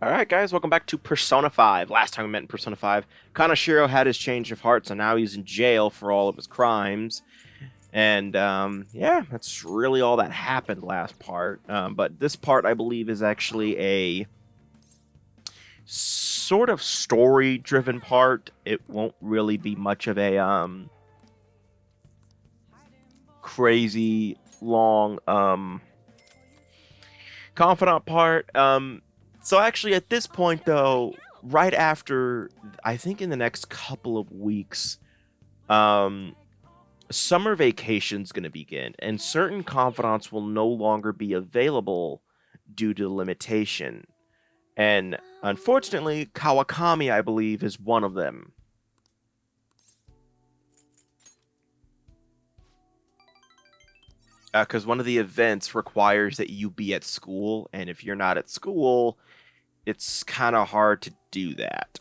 Alright guys, welcome back to Persona 5. Last time we met in Persona 5, Kanashiro had his change of heart, so now he's in jail for all of his crimes. And, yeah, that's really all that happened last part. But this part, I believe, is actually a sort of story-driven part. It won't really be much of a, crazy, long, confidant part. So actually, at this point, though, right after, I think in the next couple of weeks, um, summer vacation's going to begin, and certain confidants will no longer be available due to limitation. And unfortunately, Kawakami, I believe, is one of them. Because one of the events requires that you be at school, and if you're not at school, it's kind of hard to do that.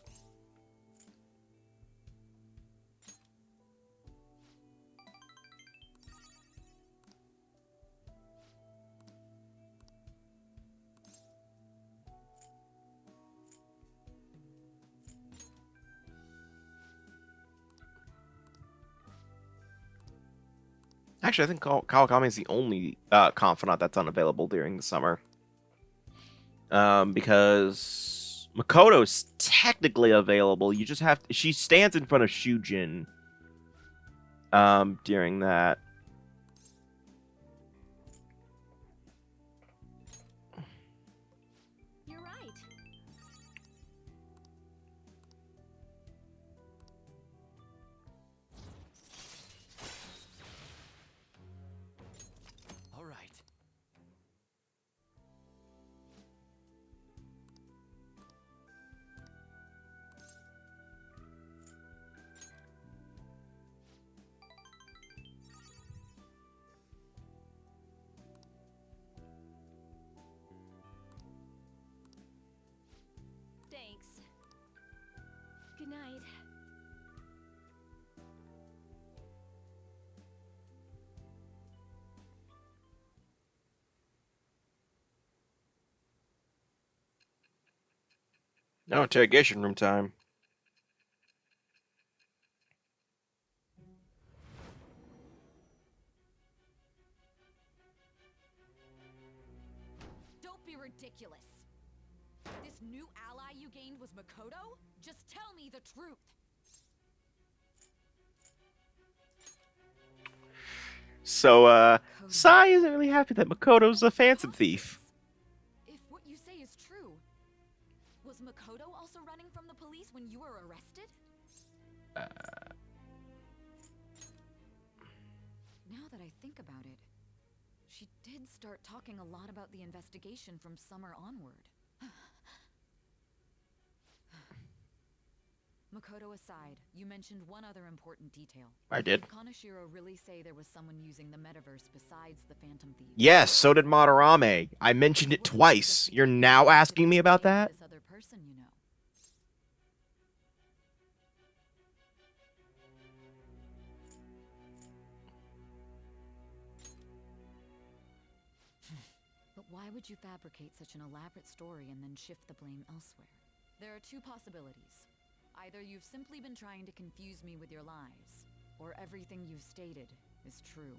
Actually, I think Kawakami is the only confidant that's unavailable during the summer. Because Makoto's technically available. You just have to, she stands in front of Shujin during that. You're right. All right. Thanks. Good night. No, interrogation room time. Don't be ridiculous. This new ally you gained was Makoto? Just tell me the truth. So, Makoto. Sai isn't really happy that Makoto's a phantom thief. If what you say is true, was Makoto also running from the police when you were arrested? Now that I think about it, she did start talking a lot about the investigation from summer onward. Makoto aside, you mentioned one other important detail. I did. Did Kanashiro really say there was someone using the metaverse besides the Phantom Thieves? Yes, so did Madarame. I mentioned it twice. You're now asking me about that? This other person, you know. But why would you fabricate such an elaborate story and then shift the blame elsewhere? There are two possibilities. Either you've simply been trying to confuse me with your lies, or everything you've stated is true.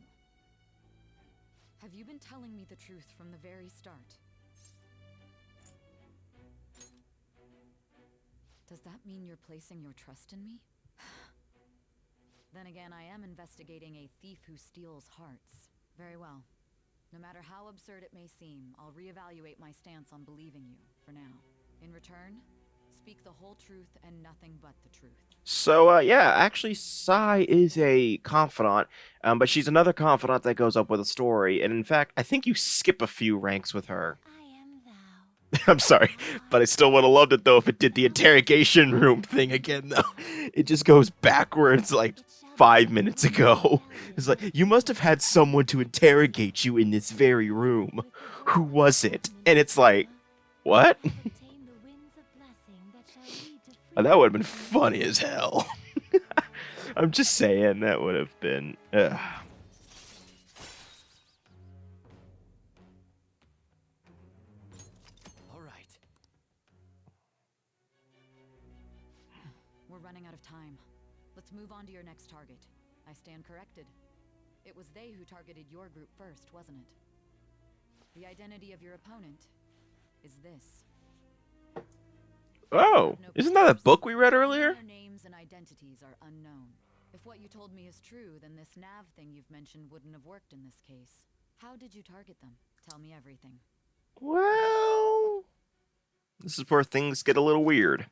Have you been telling me the truth from the very start? Does that mean you're placing your trust in me? Then again, I am investigating a thief who steals hearts. Very well. No matter how absurd it may seem, I'll reevaluate my stance on believing you, for now. In return, speak the whole truth and nothing but the truth. So, yeah, actually, Sai is a confidant, but she's another confidant that goes up with a story. And in fact, I think you skip a few ranks with her. I am thou. I'm sorry, but I still would have loved it, though, if it did the interrogation room thing again, though. It just goes backwards, like, 5 minutes ago. It's like, you must have had someone to interrogate you in this very room. Who was it? And it's like, what? That would have been funny as hell. I'm just saying, that would have been... All right. running out of time. Let's move on to your next target. I stand corrected. It was they who targeted your group first, wasn't it? The identity of your opponent is this. Oh, isn't that a book we read earlier? Their names and identities are unknown. If what you told me is true, then this nav thing you've mentioned wouldn't have worked in this case. How did you target them? Tell me everything. Well, this is where things get a little weird.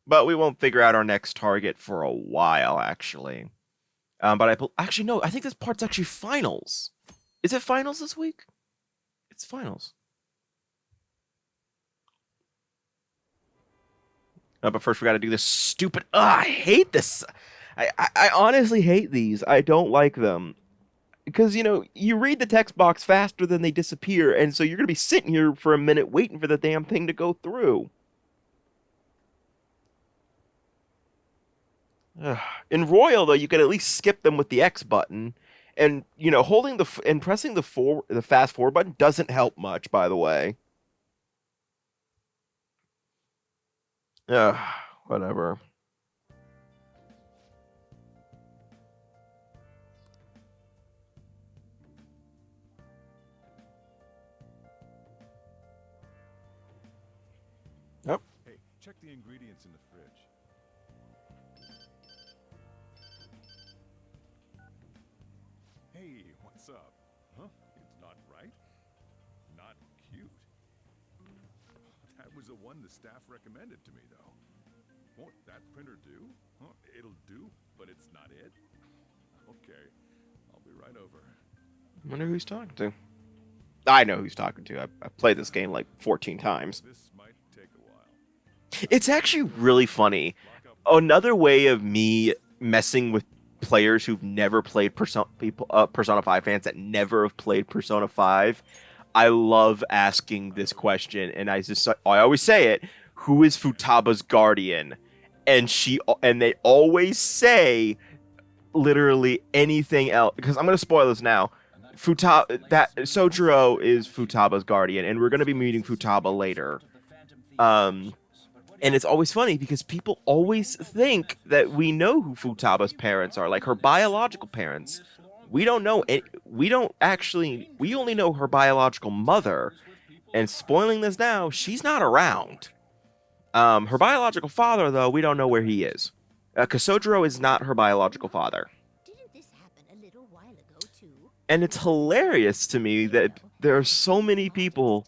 But we won't figure out our next target for a while, actually. But actually, no, I think this part's actually finals. Is it finals this week? It's finals. But first we got to do this stupid... I hate this. I honestly hate these. I don't like them. Because, you know, you read the text box faster than they disappear, and so you're going to be sitting here for a minute waiting for the damn thing to go through. In Royal, though, you can at least skip them with the X button. And, you know, holding and pressing the fast forward button doesn't help much, by the way. Whatever. Yep. Hey, check the ingredients in the fridge. Hey, what's up? Huh? It's not right? Not cute? That was the one the staff recommended to me, though. Won't that printer do? Huh? It'll do, but it's not it? Okay, I'll be right over. I wonder who he's talking to. I know who he's talking to. I've played this game like 14 times. This might take a while. It's actually really funny. Another way of me messing with players who've never played Persona 5 fans that never have played Persona 5. I love asking this question, and I always say it. Who is Futaba's guardian? And they always say literally anything else. Because I'm gonna spoil this now. Sojiro is Futaba's guardian, and we're gonna be meeting Futaba later. And it's always funny because people always think that we know who Futaba's parents are, like her biological parents. We don't know. We only know her biological mother. And spoiling this now, she's not around. Her biological father, though, we don't know where he is. Sojiro is not her biological father. Didn't this happen a little while ago too? And it's hilarious to me that there are so many people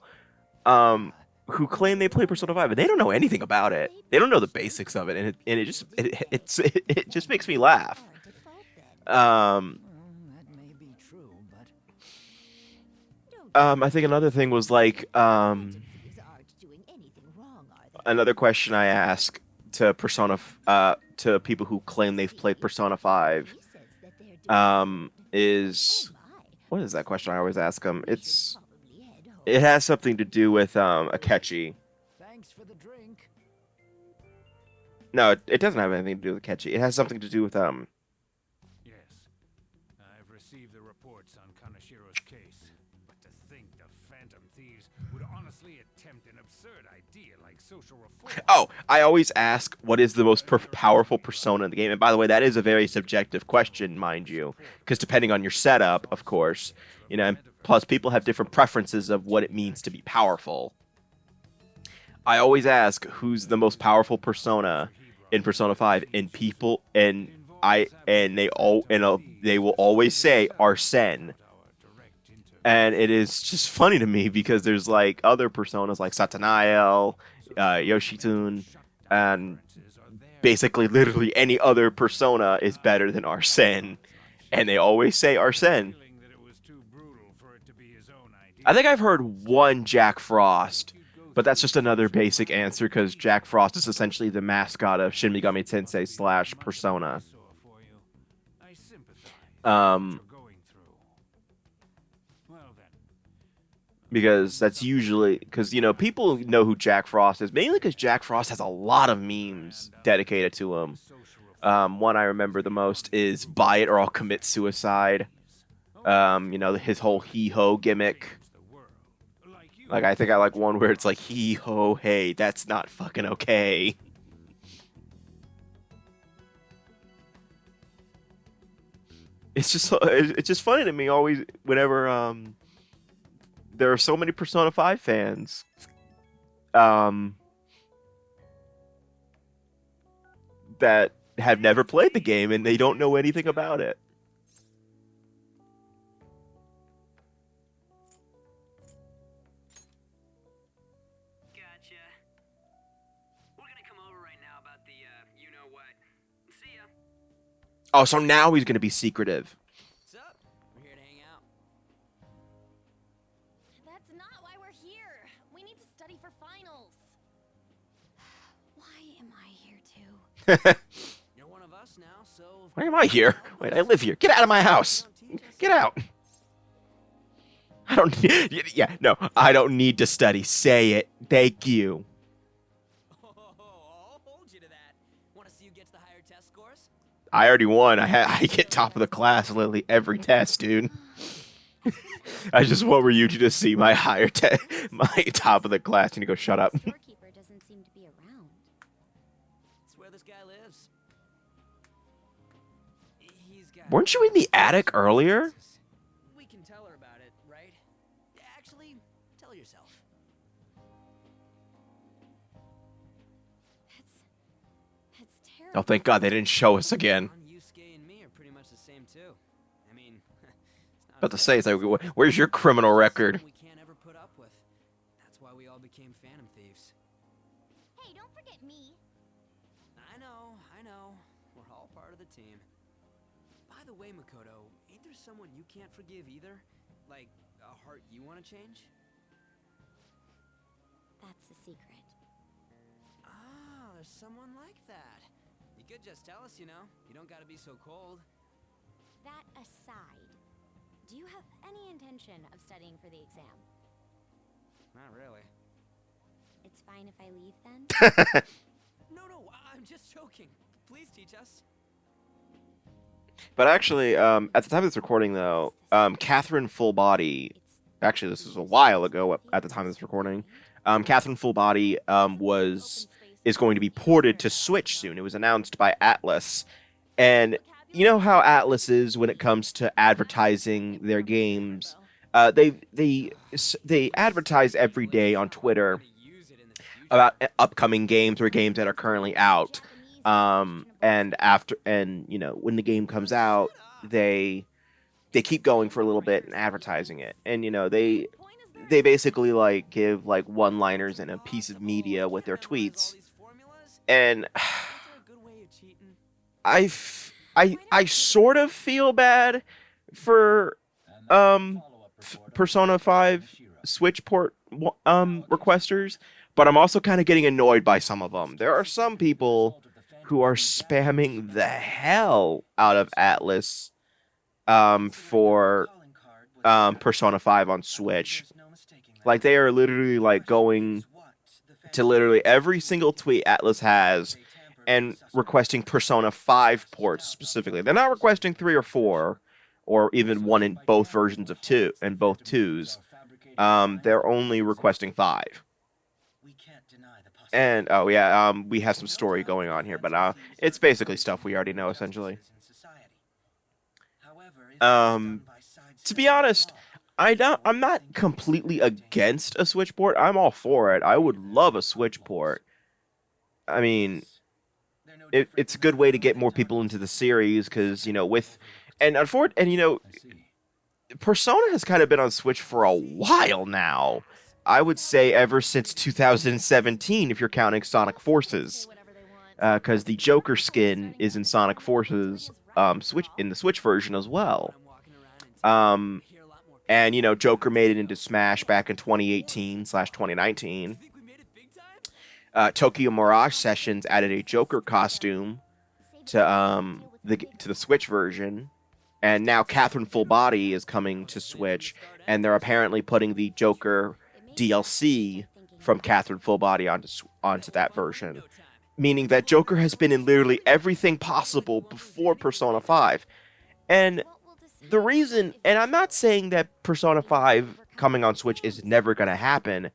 who claim they play Persona 5, and they don't know anything about it. They don't know the basics of it, and it just makes me laugh. That may be true, but I think another thing was like another question I ask to to people who claim they've played Persona 5 is what is that question I always ask them? It has something to do with Akechi. thanks for the drink. No, it doesn't have anything to do with Akechi. It has something to do with Yes, I've received the reports on Kanashiro's case, but to think the Phantom Thieves would honestly attempt an absurd idea like social reform. Oh, I always ask what is the most powerful persona in the game. And by the way, that is a very subjective question, mind you, because depending on your setup, of course, you know, and plus people have different preferences of what it means to be powerful. I always ask who's the most powerful persona in Persona 5, and people they will always say Arsene. And it is just funny to me because there's like other personas like Satanael, Yoshitune, and basically literally any other persona is better than Arsene, and they always say Arsene. I think I've heard one Jack Frost, but that's just another basic answer because Jack Frost is essentially the mascot of Shin Megami Tensei / Persona. Because that's usually because, you know, people know who Jack Frost is mainly because Jack Frost has a lot of memes dedicated to him. One I remember the most is "Buy it or I'll commit suicide." You know, his whole hee ho gimmick. Like, I think I like one where it's like, hee ho, hey, that's not fucking okay. it's just funny to me always whenever there are so many Persona 5 fans um that have never played the game and they don't know anything about it. Gotcha. We're gonna come over right now about the, you know what. See ya. Oh, so now he's going to be secretive. What's up? We're here to hang out. That's not why we're here. We need to study for finals. Why am I here too? You're one of us now, so... Why am I here? Wait, I live here. Get out of my house. Get out. I don't need, yeah, no, I don't need to study. Say it. Thank you. I'll hold you to that. Want to see who gets the higher test scores? I already won. I get top of the class literally every test, dude. I just want you to just see my my top of the class and you go shut up. Storekeeper doesn't seem to be around. That's where this guy lives. He's got... Weren't you in the attic earlier? We can tell her about it, right? Actually, tell yourself. That's terrible. Oh, thank God they didn't show us again. Yusuke and me are pretty much the same too. I mean, it's not About to say, it's like, where's your criminal record? we can't ever put up with. That's why we all became Phantom Thieves. Hey, don't forget me. I know. We're all part of the team. By the way, Makoto, ain't there someone you can't forgive either? Like a heart you want to change? That's a secret. Ah, there's someone like that. You could just tell us, you know. You don't gotta be so cold. That aside, do you have any intention of studying for the exam? Not really. It's fine if I leave then? No, I'm just joking. Please teach us. But actually, at the time of this recording, though, Catherine Full Body. Actually, this was a while ago at the time of this recording. Catherine Full Body is going to be ported to Switch soon. It was announced by Atlas, and you know how Atlas is when it comes to advertising their games. They advertise every day on Twitter about upcoming games or games that are currently out. And you know, when the game comes out, they keep going for a little bit and advertising it. And you know, they basically like give like one-liners and a piece of media with their tweets. And I sort of feel bad for Persona 5 Switch port requesters, but I'm also kind of getting annoyed by some of them. There are some people who are spamming the hell out of Atlas for Persona 5 on Switch. Like they are literally like going to literally every single tweet Atlas has and requesting Persona 5 ports specifically. They're not requesting 3 or 4 or even one in both versions of 2 and both 2s. They're only requesting 5. And oh yeah, we have some story going on here, but it's basically stuff we already know essentially. To be honest, I'm not completely against a Switch port. I'm all for it. I would love a Switch port. I mean, it's a good way to get more people into the series because you know you know, Persona has kind of been on Switch for a while now. I would say ever since 2017, if you're counting Sonic Forces, because the Joker skin is in Sonic Forces Switch in the Switch version as well. And you know, Joker made it into Smash back in 2018/2019. Tokyo Mirage Sessions added a Joker costume to the Switch version, and now Catherine Full Body is coming to Switch, and they're apparently putting the Joker DLC from Catherine Full Body onto that version, meaning that Joker has been in literally everything possible before Persona 5. And the reason, and I'm not saying that Persona 5 coming on Switch is never going to happen,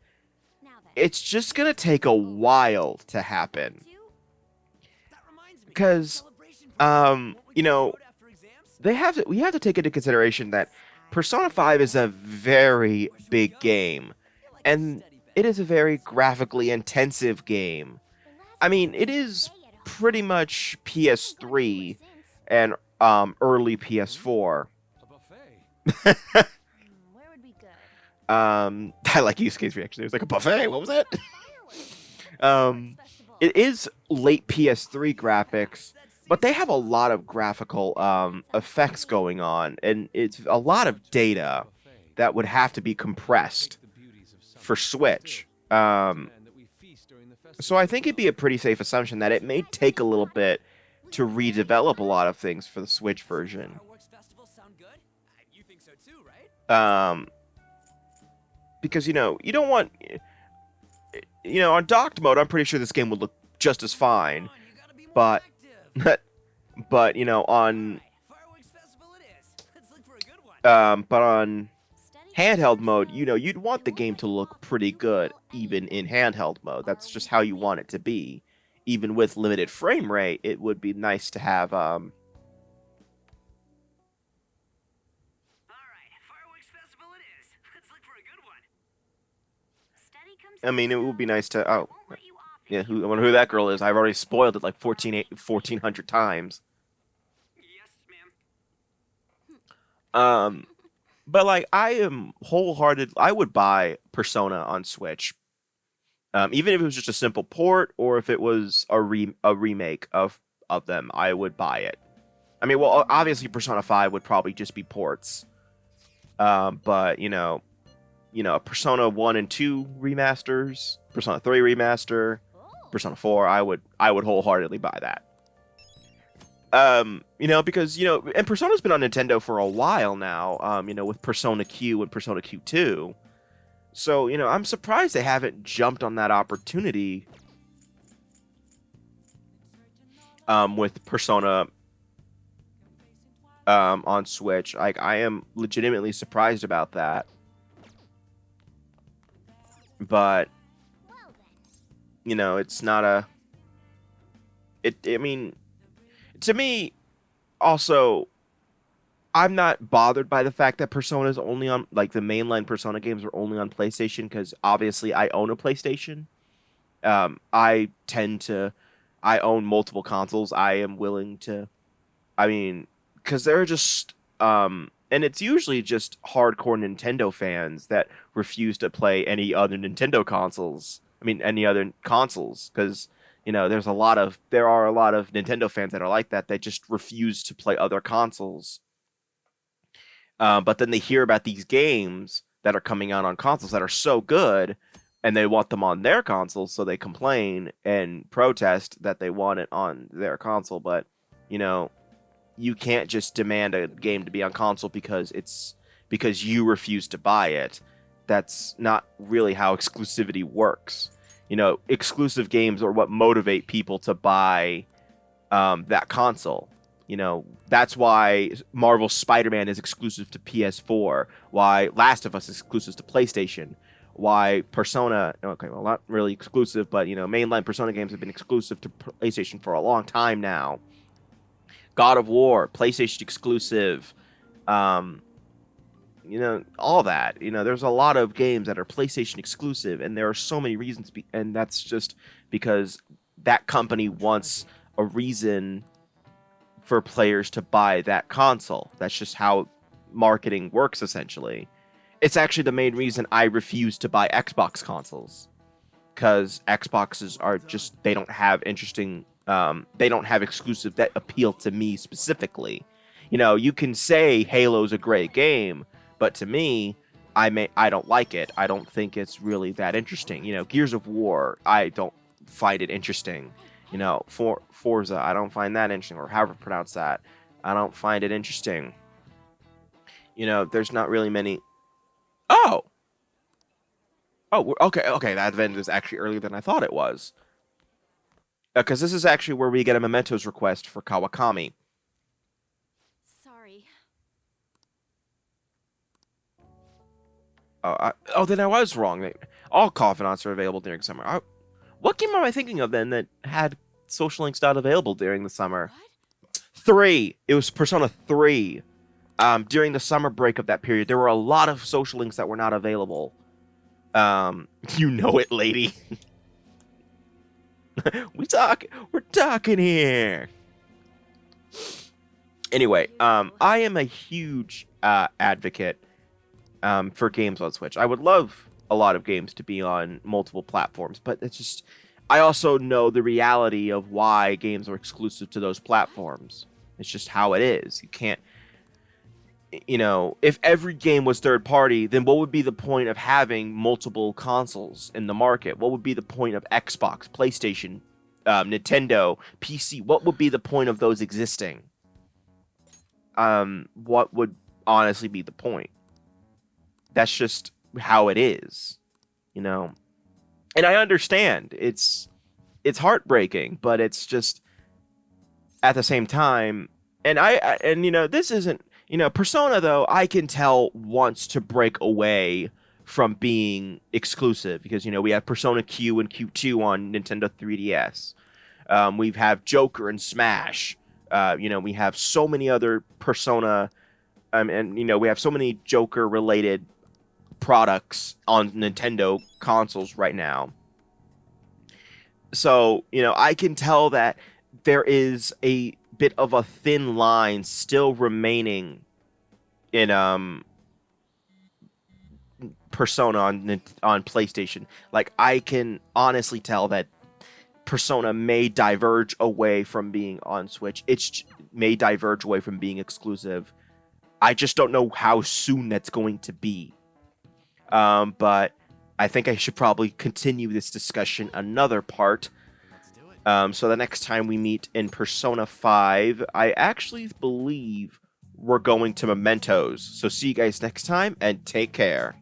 it's just going to take a while to happen. Because, you know, we have to take into consideration that Persona 5 is a very big game, and it is a very graphically intensive game. I mean, it is pretty much PS3 and early PS4. A buffet. Where would be good? I like use case reaction. It was like a buffet. What was that? Fireworks festival. It is late PS3 graphics, but they have a lot of graphical effects going on, and it's a lot of data that would have to be compressed for Switch. So I think it'd be a pretty safe assumption that it may take a little bit to redevelop a lot of things for the Switch version. Fireworks festival sound good? You think so too, right? Because you don't want, on docked mode, I'm pretty sure this game would look just as fine, Come on, you gotta be more but active. but on Fireworks festival it is. Let's look for a good one. but on Steady handheld fast mode, forward. you'd want the game to look pretty good even in handheld mode. That's just how you want it to be. Even with limited frame rate, it would be nice to have All right, fireworks festival it is. Let's look for a good one. Steady comes I mean, it would be nice to Won't let you off yeah, if I you wonder who that girl is. I've already spoiled it like 1400 times. Yes, ma'am. But like I am wholehearted. I would buy Persona on Switch, even if it was just a simple port or if it was a remake of them. I would buy it. I mean, well, obviously Persona 5 would probably just be ports, but Persona 1 and 2 remasters, Persona 3 remaster, Oh, Persona 4, I would wholeheartedly buy that. Because and Persona's been on Nintendo for a while now. With Persona Q and Persona Q2. So, I'm surprised they haven't jumped on that opportunity with Persona on Switch. Like I am legitimately surprised about that. But, well then. it's not a I mean, to me, also, I'm not bothered by the fact that Persona's only on, like, the mainline Persona games are only on PlayStation, because obviously I own a PlayStation. I own multiple consoles. I am willing to, I mean, because they're just, and it's usually just hardcore Nintendo fans that refuse to play any other Nintendo consoles. I mean, any other consoles, because there are a lot of Nintendo fans that are like that. They just refuse to play other consoles. But then they hear about these games that are coming out on consoles that are so good, and they want them on their consoles, so they complain and protest that they want it on their console. But you can't just demand a game to be on console because you refuse to buy it. That's not really how exclusivity works. Exclusive games are what motivate people to buy that console. That's why Marvel's Spider-Man is exclusive to PS4. Why Last of Us is exclusive to PlayStation. Why Persona, okay, well, not really exclusive, but, mainline Persona games have been exclusive to PlayStation for a long time now. God of War, PlayStation exclusive. All that. There's a lot of games that are PlayStation exclusive, and there are so many reasons, and that's just because that company wants a reason for players to buy that console. That's just how marketing works, essentially. It's actually the main reason I refuse to buy Xbox consoles, because Xboxes are just, they don't have exclusive that appeal to me specifically. You can say Halo's a great game, but to me, I don't like it. I don't think it's really that interesting. Gears of War, I don't find it interesting. Forza, I don't find that interesting, or however you pronounce that. I don't find it interesting. There's not really many. Oh, okay. That event is actually earlier than I thought it was. Because this is actually where we get a mementos request for Kawakami. Sorry. Then I was wrong. All confidants are available during summer. What game am I thinking of then that had Social Links not available during the summer? What? 3. It was Persona 3. During the summer break of that period, there were a lot of social links that were not available. You know it, lady. We're talking here. Anyway, I am a huge advocate for games on Switch. I would love a lot of games to be on multiple platforms, but it's just, I also know the reality of why games are exclusive to those platforms. It's just how it is. You can't, if every game was third party, then what would be the point of having multiple consoles in the market? What would be the point of Xbox, PlayStation, Nintendo, PC? What would be the point of those existing? What would honestly be the point? That's just how it is, And I understand it's heartbreaking, but it's just at the same time, and this isn't, Persona, though, I can tell wants to break away from being exclusive because, we have Persona Q and Q2 on Nintendo 3DS. We have Joker and Smash. We have so many other Persona, and we have so many Joker-related products on Nintendo consoles right now. So, I can tell that there is a bit of a thin line still remaining in Persona on PlayStation. Like, I can honestly tell that Persona may diverge away from being on Switch. It may diverge away from being exclusive. I just don't know how soon that's going to be. But I think I should probably continue this discussion another part. So the next time we meet in Persona 5, I actually believe we're going to Mementos. So see you guys next time, and take care.